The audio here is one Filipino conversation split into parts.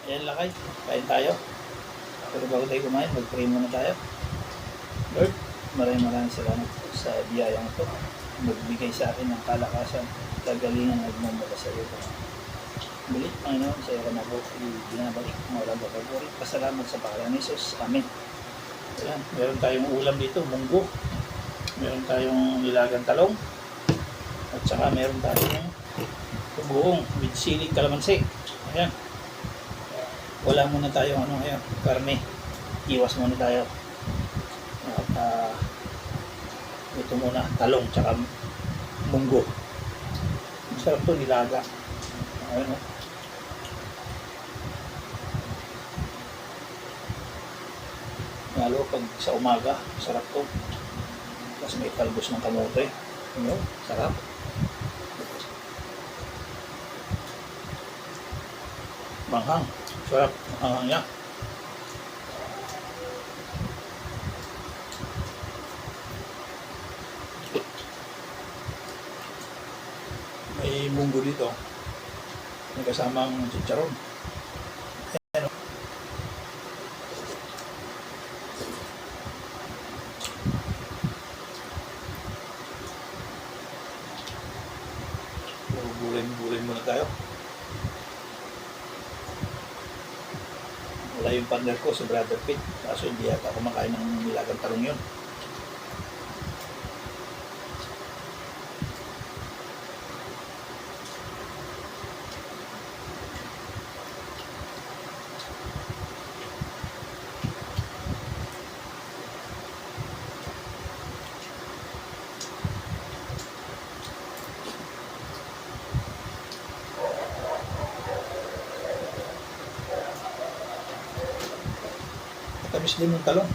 Ayan lakay, kain tayo. Pero bago tayo kumain, mag-pray muna tayo. Lord, maraming salamat sa biyayang ito. Magbigay sa akin ng kalakasan, kagalingan at magmumula sa iyo. Muli, Panginoon, sa iyo ka na po binabalik. Walang papaguri. Pasalamat sa pangalan ni Jesus. Amen. Ayan, meron tayong ulam dito, munggo. Meron tayong nilagang talong. At saka meron tayong buong with sili kalamansi. Ayan. Wala muna tayo ngayon, karne. Iwas muna tayo. At ito muna, talong tsaka munggo. Masarap to, nilaga. Ayun, lalo pag sa umaga, sarap to. Tapos may kalbos ng kamote. Ayun, sarap. Manghang. Sarap. Manghang niya. May munggo dito. May kasamang chicharon. Ayan. Bulay muna tayo. Wala yung partner ko, si Brother Pete. Kaso hindi yata kumakain ng nilagang talong yun. Tamis din yung talong.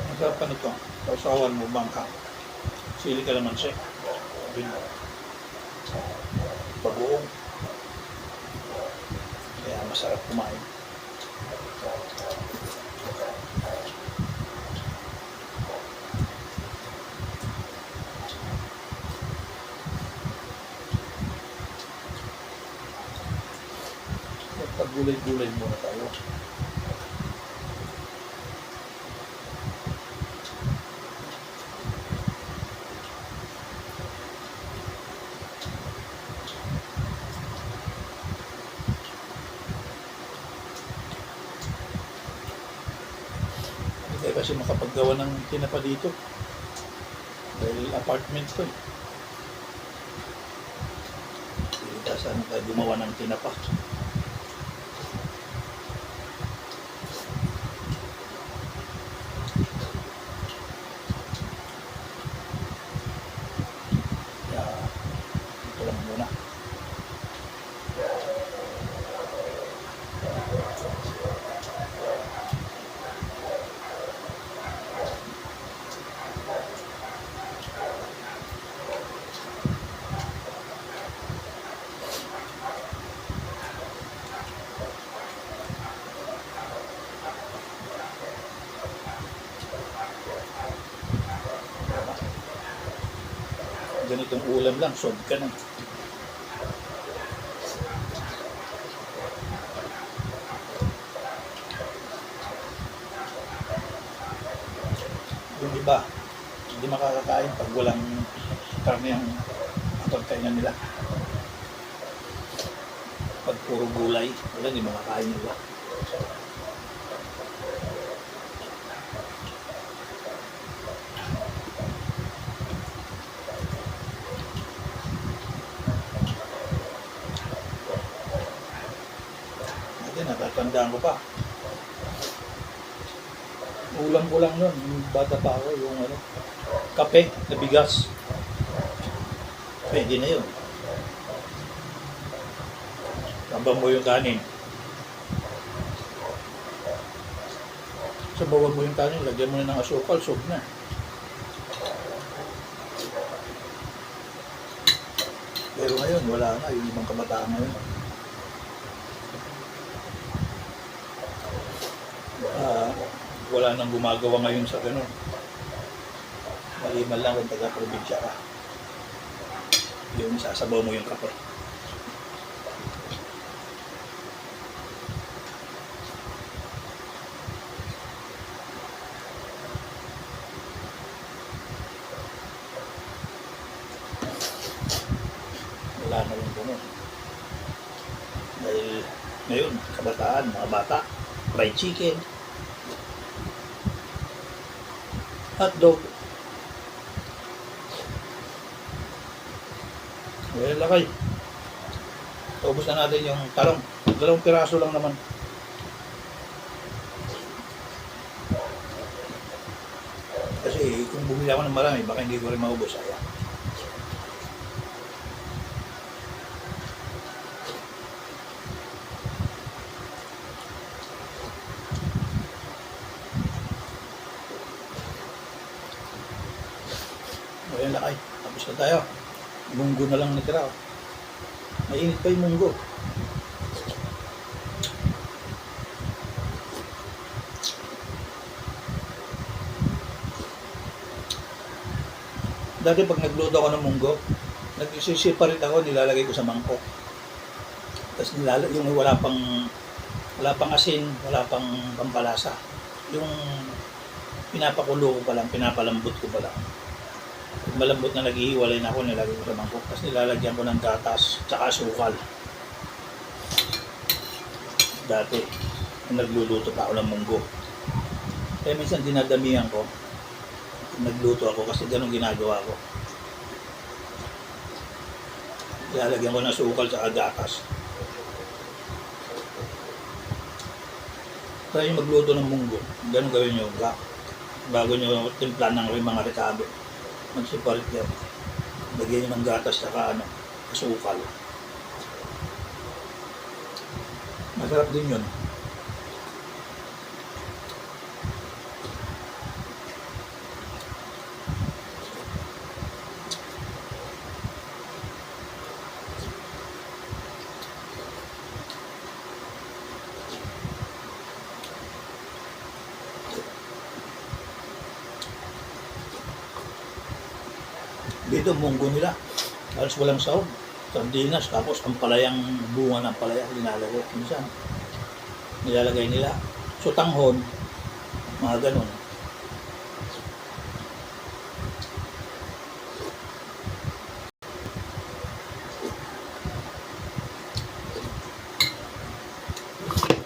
Masarap pa nito. Sausawan mo bangka. Sili kalamansi. Bagoong. Kaya masarap kumain. Pag-gulay-gulay muna tayo. Hindi tayo kasi makapaggawa ng tinapa dito. Dahil apartment ko eh. Hindi sana tayo gumawa ng tinapa. Ganitong ulam lang, sob ka na. Yung iba, hindi makakakain pag walang karne ang pagkainan nila. Pag puro gulay, wala, hindi makakain nila. Natatandaan ko pa. Ulam ko lang nun, yung bata pa ako, yung kape na bigas. Pwede na yun. Tambang mo yung kanin. Sabawan mo yung kanin, lagyan mo na ng asukal, sob na. Pero ngayon, wala na, yung ibang kabataan ngayon. wala nang gumagawa ngayon sa ganun. Maliban lang kung taga-probinsya ka. Yung sasabaw mo yung kape. Wala na yung ganun. Dahil ngayon, kabataan, mga bata, fried chicken, hotdog. Well, lakay. Ubus na natin yung talong. 2 piraso lang naman. Kasi kung bumili ako ng marami, baka hindi ko rin maubos. Ayan. Ayan, lakay. Tapos na tayo. Munggo na lang natira. Mainit pa yung munggo. Dati pag nagluto ako ng munggo, nag-separate ako, nilalagay ko sa mangkok. Tapos yung wala pang asin, wala pang pampalasa. Yung pinapakulo ko pa lang, pinapalambot ko pa lang. Malambot na naghihiwalay na ako, nilagay ko sa mangkok. Tapos nilalagyan ko ng gatas, tsaka asukal. Dati, nagluluto pa ako ng munggo. Kaya minsan dinadamihan ko. Nagluto ako kasi ganun ginagawa ko. Nilalagyan ko ng asukal, tsaka gatas. Try yung magluto ng munggo. Ganun gawin nyo. Bago nyo timplan ng mga rekado. Mag-separate yan. Lagyan nyo ng gatas saka asukal. Masarap din yun. Dito, munggo nila. Halos walang sahog. Sardinas, tapos ang palayang bunga ng palaya nilalagay. Minsan, nilalagay nila. Sutanghon, mga ganun.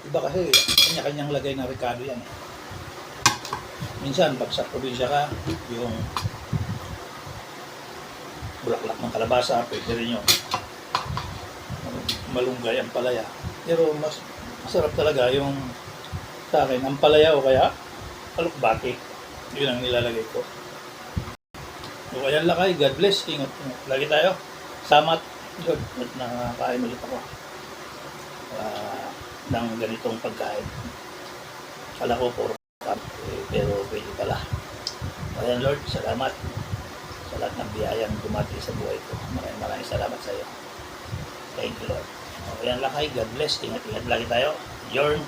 Iba kasi, kanya-kanyang lagay na rekado yan. Minsan, pag sa probinsya ka, yung bulaklak ng kalabasa, pwede rin yun. Malunggay ang palaya. Pero masarap talaga yung sa akin, ang palaya o kaya alukbati. Yun ang nilalagay ko. O kaya lakay, God bless. Ingat. Lagi tayo. Salamat. Good. At nakakain ulit ako. Ng ganitong pagkain. Kala ko puro pero pwede pala. Ayan Lord, salamat sa lahat ng biyayang dumati sa buhay ko. Maraming salamat sa iyo. Thank you Lord. Ayan lakay, God bless. Ingat-ingat lagi tayo. Yorn.